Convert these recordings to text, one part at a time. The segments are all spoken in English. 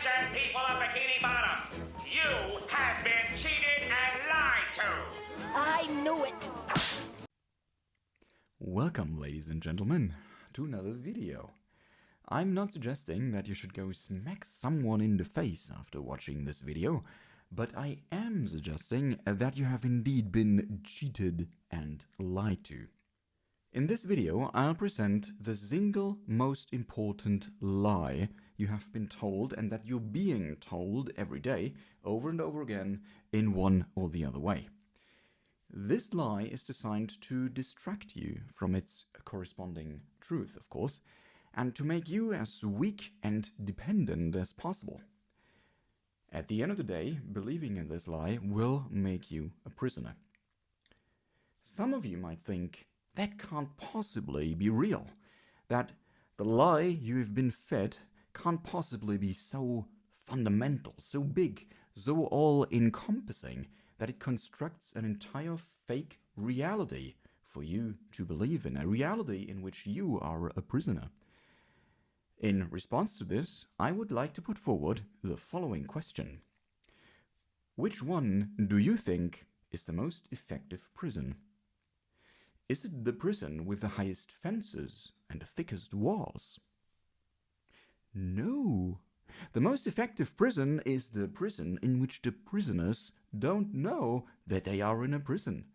Attention, people of Bikini Bottom! You have been cheated and lied to! I knew it! Welcome, ladies and gentlemen, to another video. I'm not suggesting that you should go smack someone in the face after watching this video, but I am suggesting that you have indeed been cheated and lied to. In this video, I'll present the single most important lie you have been told and that you're being told every day, over and over again, in one or the other way. This lie is designed to distract you from its corresponding truth, of course, and to make you as weak and dependent as possible. At the end of the day, believing in this lie will make you a prisoner. Some of you might think, that can't possibly be real, that the lie you have been fed can't possibly be so fundamental, so big, so all-encompassing, that it constructs an entire fake reality for you to believe in, a reality in which you are a prisoner. In response to this, I would like to put forward the following question. Which one do you think is the most effective prison? Is it the prison with the highest fences and the thickest walls? No. The most effective prison is the prison in which the prisoners don't know that they are in a prison.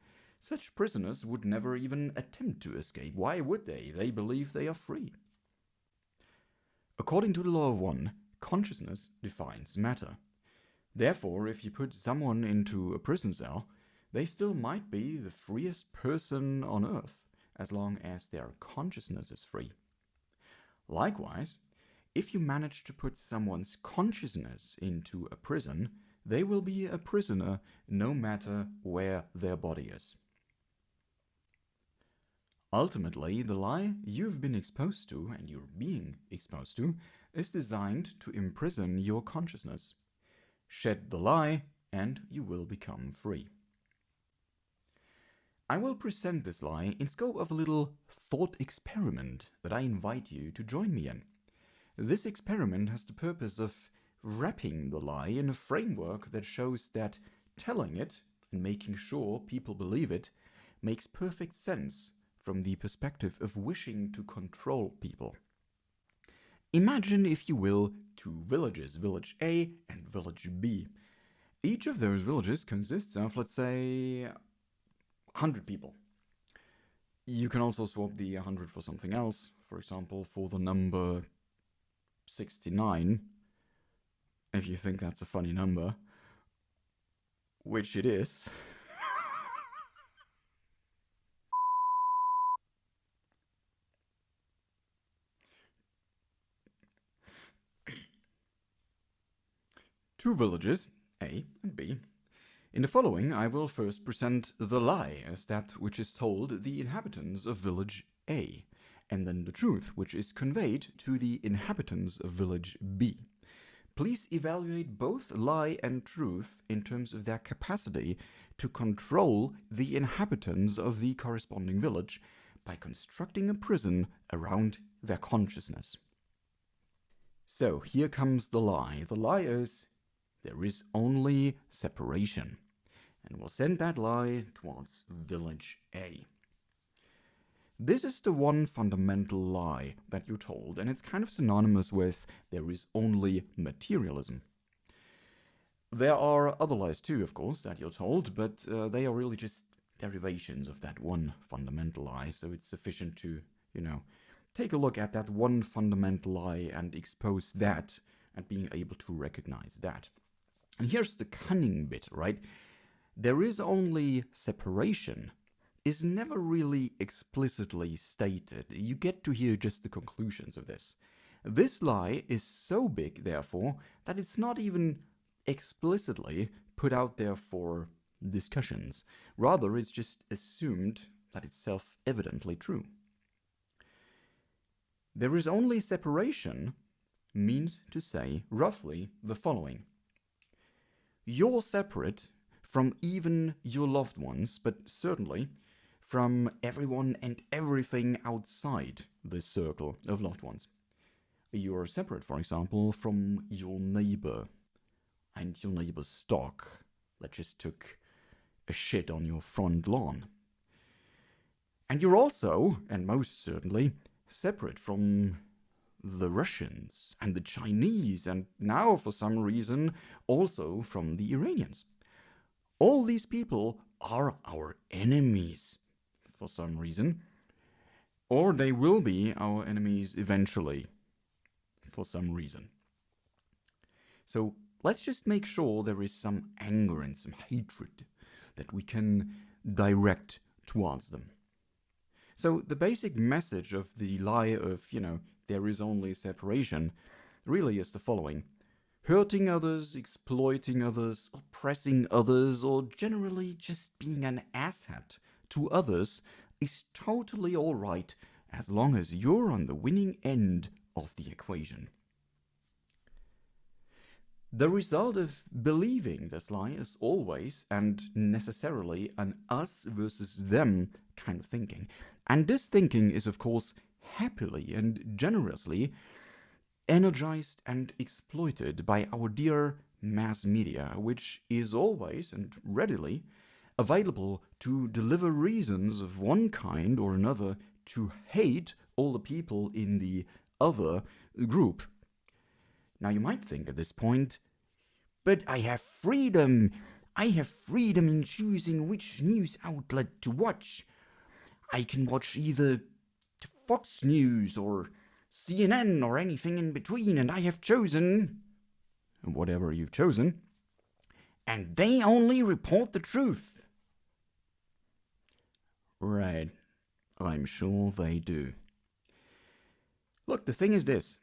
Such prisoners would never even attempt to escape. Why would they? They believe they are free. According to the law of one, consciousness defines matter. Therefore, if you put someone into a prison cell, they still might be the freest person on earth, as long as their consciousness is free. Likewise, if you manage to put someone's consciousness into a prison, they will be a prisoner no matter where their body is. Ultimately, the lie you've been exposed to, and you're being exposed to, is designed to imprison your consciousness. Shed the lie, and you will become free. I will present this lie in scope of a little thought experiment that I invite you to join me in. This experiment has the purpose of wrapping the lie in a framework that shows that telling it and making sure people believe it makes perfect sense from the perspective of wishing to control people. Imagine, if you will, two villages, village A and village B. Each of those villages consists of, let's say, 100 people. You can also swap the 100 for something else, for example, for the number 69, if you think that's a funny number, which it is. Two villages, A and B. In the following, I will first present the lie as that which is told the inhabitants of village A, and then the truth which is conveyed to the inhabitants of village B. Please evaluate both lie and truth in terms of their capacity to control the inhabitants of the corresponding village by constructing a prison around their consciousness. So here comes the lie. The lie is, there is only separation. And we'll send that lie towards village A. This is the one fundamental lie that you're told, and it's kind of synonymous with there is only materialism. There are other lies too, of course, that you're told, but they are really just derivations of that one fundamental lie, so it's sufficient to, take a look at that one fundamental lie and expose that, and being able to recognize that. And here's the cunning bit, right? There is only separation is never really explicitly stated. You get to hear just the conclusions of this. This lie is so big, therefore, that it's not even explicitly put out there for discussions. Rather, it's just assumed that it's self-evidently true. There is only separation means to say, roughly, the following. You're separate from even your loved ones, but certainly from everyone and everything outside this circle of loved ones. you're separate, for example, from your neighbor and your neighbor's dog that just took a shit on your front lawn. And you're also, and most certainly, separate from the Russians and the Chinese, and now for some reason also from the Iranians. All these people are our enemies for some reason, or they will be our enemies eventually for some reason. So let's just make sure there is some anger and some hatred that we can direct towards them. So the basic message of the lie of, there is only separation really is the following. Hurting others, exploiting others, oppressing others, or generally just being an asshat to others is totally alright as long as you're on the winning end of the equation. The result of believing this lie is always and necessarily an us versus them kind of thinking. And this thinking is, of course, happily and generously energized and exploited by our dear mass media, which is always and readily available to deliver reasons of one kind or another to hate all the people in the other group. Now you might think at this point, but I have freedom. I have freedom in choosing which news outlet to watch. I can watch either Fox News or CNN or anything in between, and I have chosen whatever you've chosen, and they only report the truth. Right, I'm sure they do. Look, the thing is this.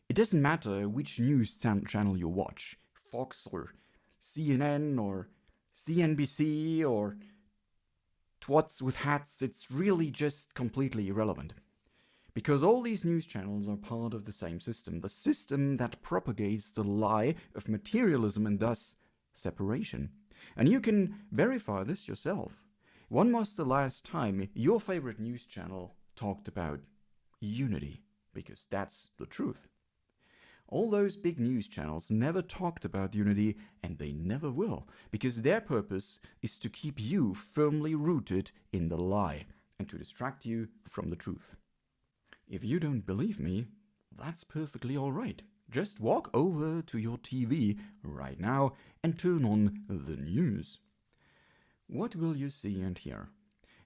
It doesn't matter which news channel you watch, Fox or CNN or CNBC or Twats with hats, it's really just completely irrelevant. Because all these news channels are part of the same system, the system that propagates the lie of materialism and thus separation. And you can verify this yourself. When was the last time your favorite news channel talked about unity? Because that's the truth. All those big news channels never talked about unity, and they never will, because their purpose is to keep you firmly rooted in the lie and to distract you from the truth. If you don't believe me, that's perfectly alright. Just walk over to your TV right now and turn on the news. What will you see and hear?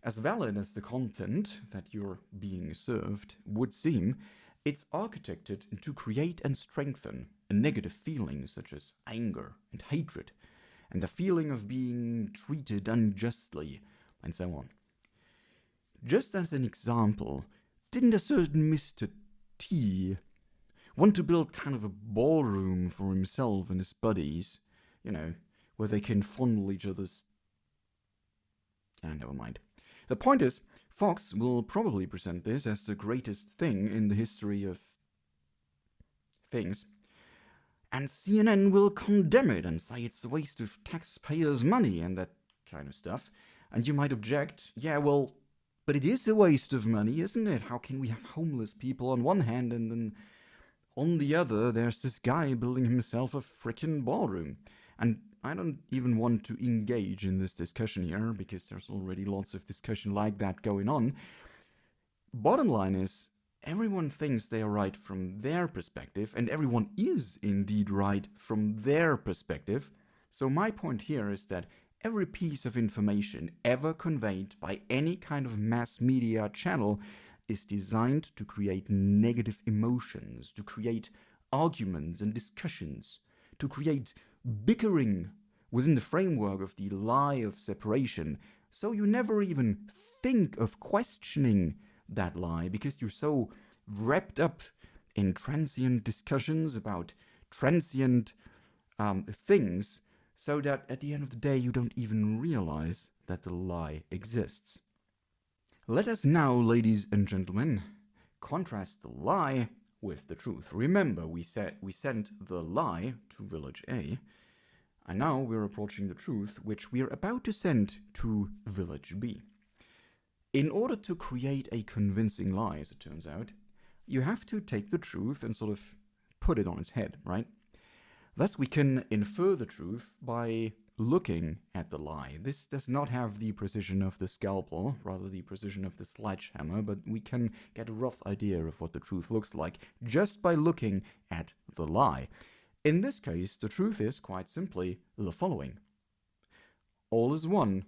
As valid as the content that you're being served would seem, it's architected to create and strengthen a negative feeling such as anger and hatred, and the feeling of being treated unjustly, and so on. Just as an example, didn't a certain Mr. T want to build kind of a ballroom for himself and his buddies, where they can fondle each other's... never mind. The point is, Fox will probably present this as the greatest thing in the history of things, and CNN will condemn it and say it's a waste of taxpayers' money and that kind of stuff. And you might object, yeah, well, but it is a waste of money, isn't it? How can we have homeless people on one hand and then on the other there's this guy building himself a frickin' ballroom? And I don't even want to engage in this discussion here because there's already lots of discussion like that going on. Bottom line is, everyone thinks they are right from their perspective, and everyone is indeed right from their perspective. So my point here is that every piece of information ever conveyed by any kind of mass media channel is designed to create negative emotions, to create arguments and discussions, to create bickering within the framework of the lie of separation, so you never even think of questioning that lie because you're so wrapped up in transient discussions about transient things, so that at the end of the day you don't even realize that the lie exists. Let us now, ladies and gentlemen, contrast the lie with the truth. Remember, we sent the lie to Village A, and now we're approaching the truth, which we're about to send to Village B. In order to create a convincing lie, as it turns out, you have to take the truth and sort of put it on its head, right? Thus, we can infer the truth by looking at the lie. This does not have the precision of the scalpel, rather the precision of the sledgehammer, but we can get a rough idea of what the truth looks like just by looking at the lie. In this case, the truth is quite simply the following. All is one,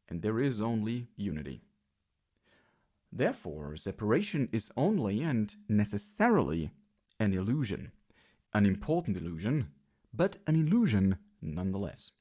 and there is only unity. Therefore, separation is only and necessarily an illusion. An important illusion, but an illusion nonetheless.